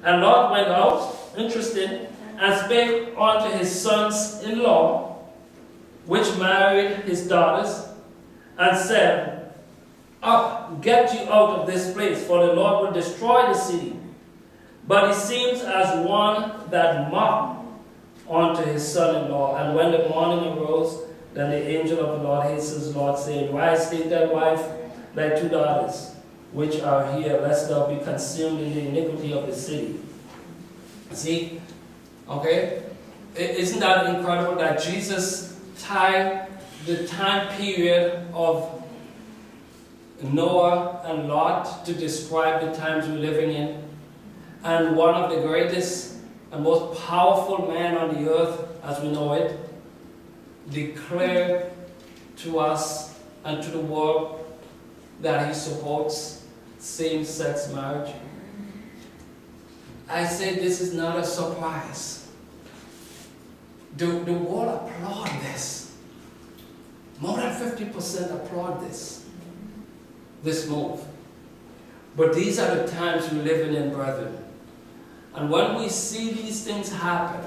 And Lot went out, interesting, and spake unto his sons-in-law, which married his daughters, and said, Up, get you out of this place, for the Lord will destroy the city. But he seems as one that mocked unto his son-in-law. And when the morning arose, then the angel of the Lord hastens Lot, saying, Rise, take thy wife, thy two daughters, which are here, lest thou be consumed in the iniquity of the city. See? Okay? Isn't that incredible that Jesus tied the time period of Noah and Lot to describe the times we're living in? And one of the greatest and most powerful men on the earth, as we know it, declared to us and to the world that he supports same-sex marriage. I say this is not a surprise. The world applaud this. More than 50% applaud this move. But these are the times we're living in, brethren. And when we see these things happen,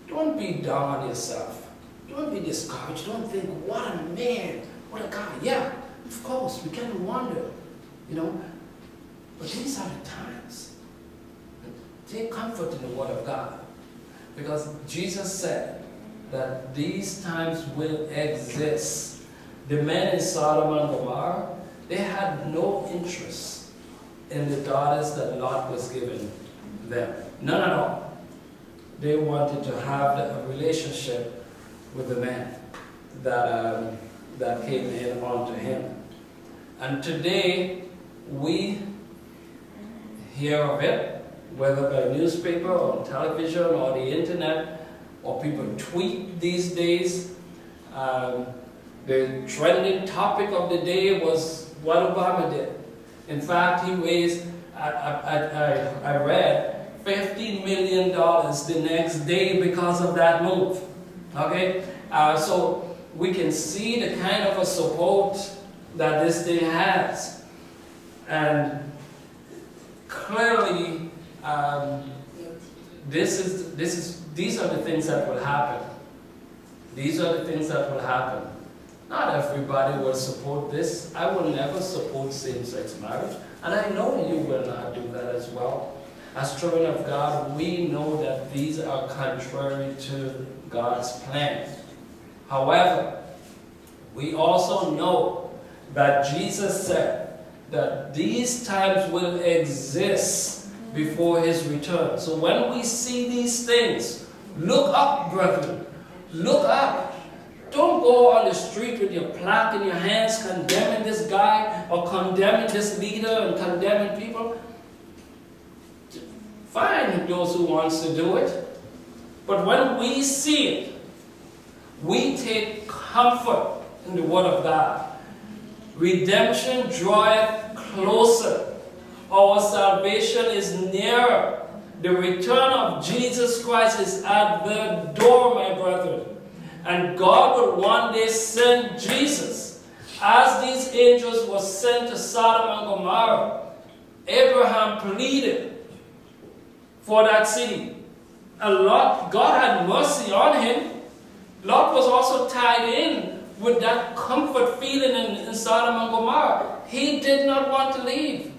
don't be down on yourself. Don't be discouraged. Don't think, what a man, what a guy. Yeah, of course, we can wonder, you know. But these are the times. Take comfort in the Word of God. Because Jesus said that these times will exist. The men in Sodom and Gomorrah, they had no interest in the daughters that Lot was giving them. None at all. They wanted to have a relationship with the man that came in onto him. And today, we hear of it, whether by newspaper or on television or the internet, or people tweet these days. The trending topic of the day was what Obama did. In fact, he raised, I read, $15 million the next day because of that move. Okay? So we can see the kind of a support that this thing has. And clearly, these are the things that will happen. These are the things that will happen. Not everybody will support this. I will never support same-sex marriage. And I know you will not do that as well. As children of God, we know that these are contrary to God's plan. However, we also know that Jesus said that these times will exist before his return. So when we see these things, look up, brethren. Look up. Don't go on the street with your plaque in your hands condemning this guy or condemning this leader and condemning people. Fine, those who wants to do it. But when we see it, we take comfort in the Word of God. Redemption draweth closer. Our salvation is nearer. The return of Jesus Christ is at the door, my brethren. And God will one day send Jesus. As these angels were sent to Sodom and Gomorrah, Abraham pleaded for that city. And Lot, God had mercy on him. Lot was also tied in with that comfort feeling in Sodom and Gomorrah. He did not want to leave.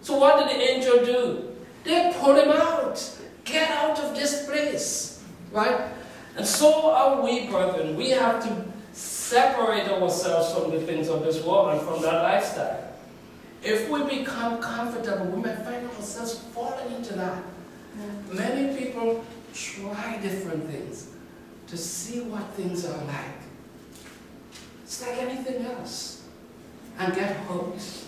So what did the angel do? They pulled him out. Get out of this place. Right? And so are we, brethren. We have to separate ourselves from the things of this world and from that lifestyle. If we become comfortable, we may find ourselves falling into that. Many people try different things to see what things are like. It's like anything else. And get hooked.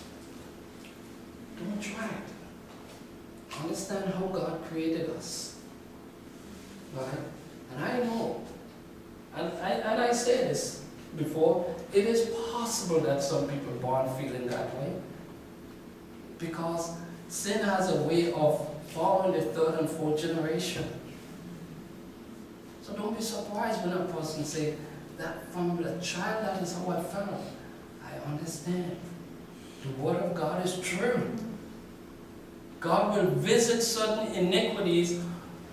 Don't try it. Understand how God created us. Right? And I know, and I say this before, it is possible that some people are born feeling that way. Because sin has a way of following the third and fourth generation. So don't be surprised when a person says that from the child, that is how I felt. I understand. The Word of God is true. God will visit certain iniquities,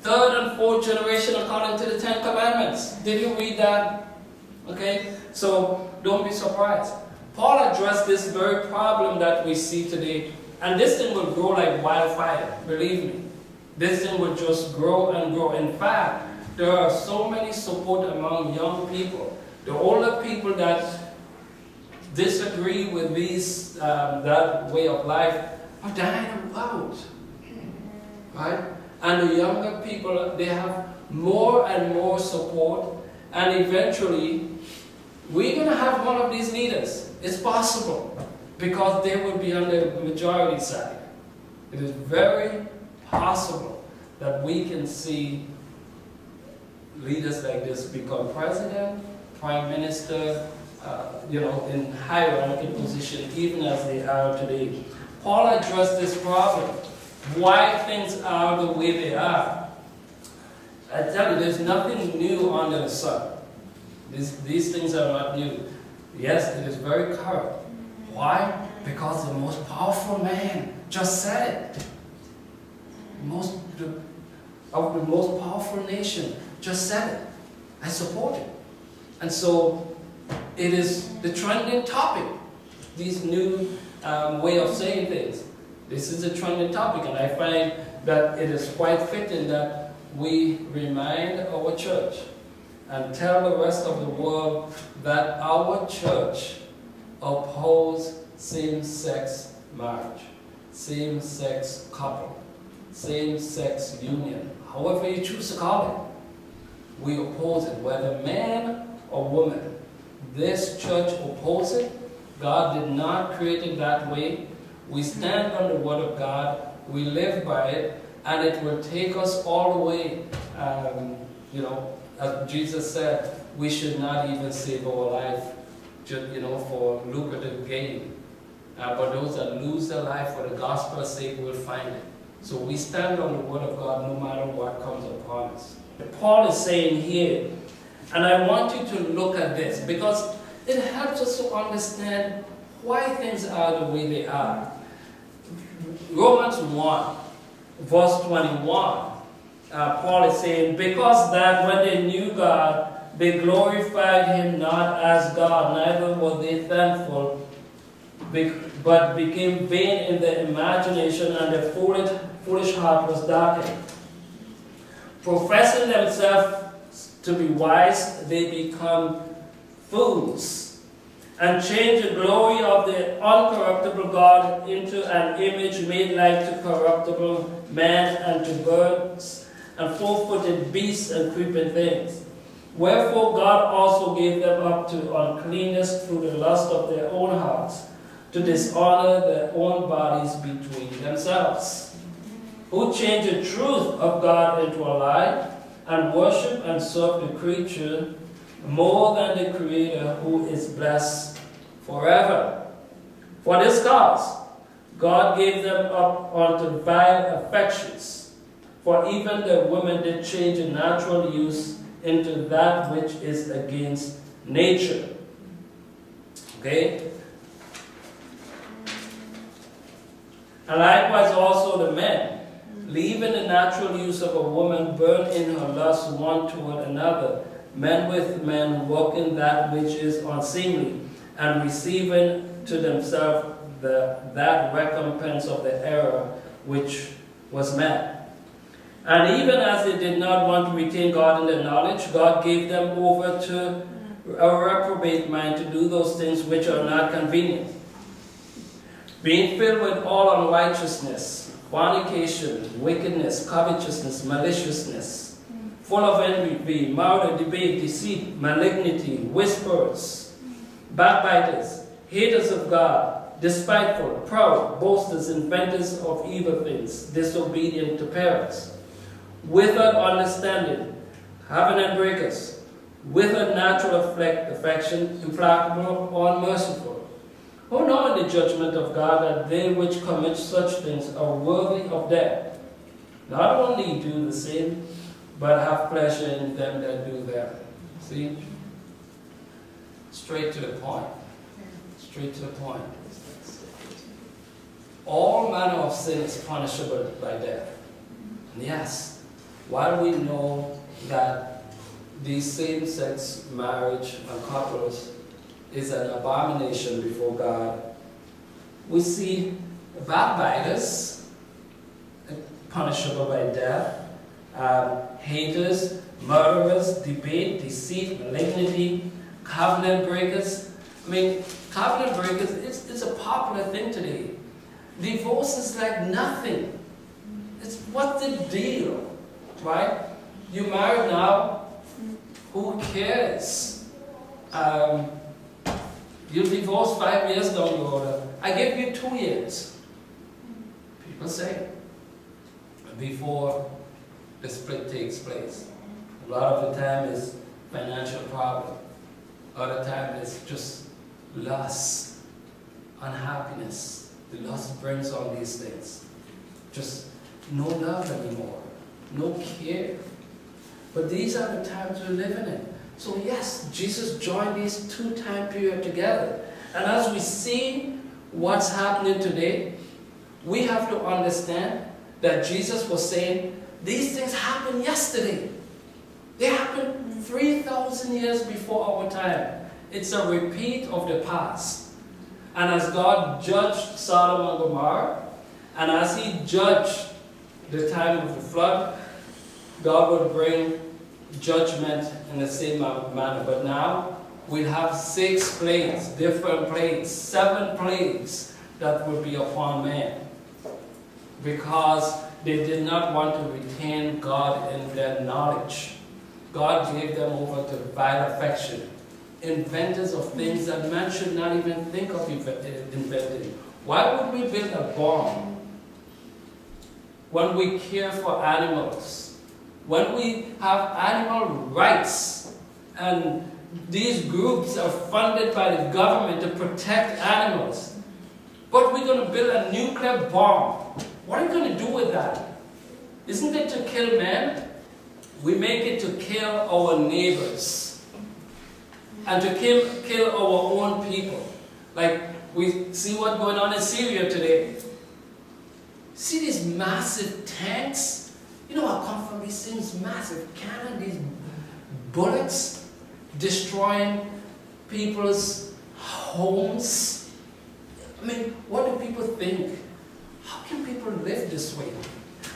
third and fourth generation according to the 10 Commandments. Did you read that? Okay, so don't be surprised. Paul addressed this very problem that we see today, and this thing will grow like wildfire, believe me. This thing will just grow and grow. In fact, there are so many support among young people. The older people that disagree with these, that way of life are dying out. Right? And the younger people, they have more and more support, and eventually we're going to have one of these leaders. It's possible, because they will be on the majority side. It is very possible that we can see leaders like this become president, prime minister, in high-ranking position, even as they are today. Paul addressed this problem, why things are the way they are. I tell you, there's nothing new under the sun. These things are not new. Yes, it is very current. Why? Because the most powerful man just said it. Of the most powerful nation just said it. I support it. And so it is the trending topic. These new way of saying things. This is a trending topic, and I find that it is quite fitting that we remind our church and tell the rest of the world that our church opposes same-sex marriage, same-sex couple, same-sex union, however you choose to call it. We oppose it, whether man or woman. This church opposes it. God did not create it that way. We stand on the Word of God, we live by it, and it will take us all the way. As Jesus said, we should not even save our life just, for lucrative gain. But those that lose their life for the gospel's sake will find it. So we stand on the Word of God no matter what comes upon us. Paul is saying here, and I want you to look at this because it helps us to understand why things are the way they are. Romans 1, verse 21, Paul is saying, because that when they knew God, they glorified him not as God, neither were they thankful, but became vain in their imagination, and their foolish heart was darkened. Professing themselves to be wise, they become fools, and change the glory of the uncorruptible God into an image made like to corruptible man, and to birds, and four-footed beasts, and creeping things. Wherefore God also gave them up to uncleanness through the lust of their own hearts, to dishonor their own bodies between themselves, who change the truth of God into a lie, and worship and serve the creature more than the Creator, who is blessed forever. For this cause, God gave them up unto vile affections, for even the women did change the natural use into that which is against nature. Okay? And likewise also the men, leaving the natural use of a woman, burn in her lust one toward another, men with men, working that which is unseemly, and receiving to themselves that recompense of the error which was man. And even as they did not want to retain God in their knowledge, God gave them over to a reprobate mind to do those things which are not convenient, being filled with all unrighteousness, fornication, wickedness, covetousness, maliciousness, full of envy, murder, debate, deceit, malignity, whisperers, backbiters, haters of God, despiteful, proud, boasters, inventors of evil things, disobedient to parents, without understanding, covenant breakers, without natural affection, implacable, unmerciful, who know in the judgment of God that they which commit such things are worthy of death, not only do the same, but have pleasure in them that do them. See? Straight to the point. Straight to the point. all manner of sin is punishable by death. And yes, while we know that the same-sex marriage and couples is an abomination before God, we see backbiters punishable by death, haters, murderers, debate, deceit, malignity, covenant breakers. I mean, covenant breakers, it's a popular thing today. Divorce is like nothing. What's the deal, right? You married now, who cares? You divorce 5 years down the road. I give you 2 years. People say, before the split takes place. A lot of the time is financial problem. Other time is just lust, unhappiness. The lust brings on these things. Just no love anymore, no care. But these are the times we're living in. So yes, Jesus joined these two time periods together. And as we see what's happening today, we have to understand that Jesus was saying, these things happened yesterday. They happened 3,000 years before our time. It's a repeat of the past. And as God judged Sodom and Gomorrah, and as He judged the time of the flood, God would bring judgment in the same manner. But now we'll have 6 plagues, different plagues, 7 plagues that will be upon man, because they did not want to retain God in their knowledge. God gave them over to vile affection, inventors of things that man should not even think of inventing. Why would we build a bomb when we care for animals, when we have animal rights, and these groups are funded by the government to protect animals? But we're going to build a nuclear bomb. What are you going to do with that? Isn't it to kill men? We make it to kill our neighbors and to kill our own people. Like we see what's going on in Syria today. See these massive tanks? You know, I come from these things, massive cannon, these bullets destroying people's homes. I mean, what do people think? How can people live this way?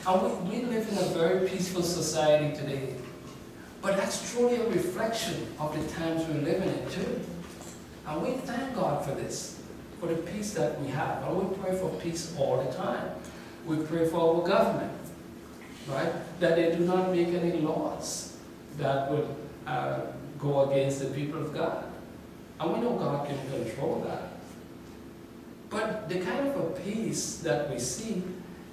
And we live in a very peaceful society today. But that's truly a reflection of the times we're living in too. And we thank God for this, for the peace that we have. And we pray for peace all the time. We pray for our government, right? That they do not make any laws that would go against the people of God. And we know God can control that. But the kind of a peace that we see,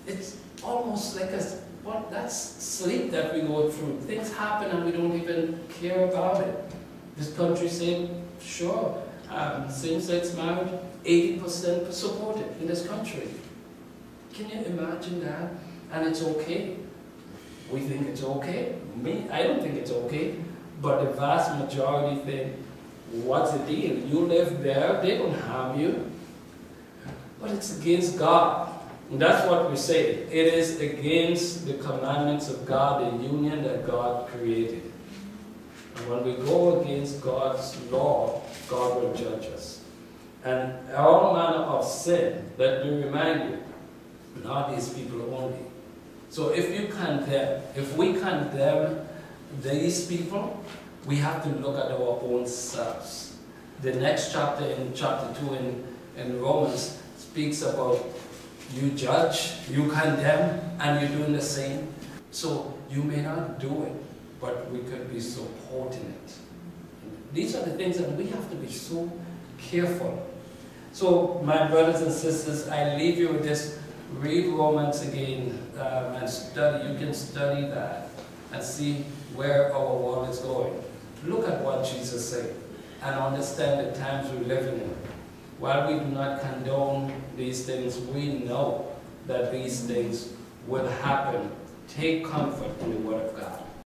it's almost like that's sleep that we go through. Things happen and we don't even care about it. This country saying, sure, same-sex marriage, 80% supported in this country. Can you imagine that? And it's okay. We think it's okay. Me, I don't think it's okay. But the vast majority think, what's the deal? You live there, they don't harm you. But it's against God. And that's what we say. It is against the commandments of God, the union that God created. And when we go against God's law, God will judge us. And all manner of sin, let me remind you, not these people only. So if we condemn these people, we have to look at our own selves. The next chapter, in chapter 2 in Romans, speaks about you judge, you condemn, and you're doing the same. So you may not do it, but we could be supporting it. These are the things that we have to be so careful. So my brothers and sisters, I leave you with this. Read Romans again and study. You can study that and see where our world is going. Look at what Jesus said and understand the times we're living in. While we do not condone these things, we know that these things will happen. Take comfort in the Word of God.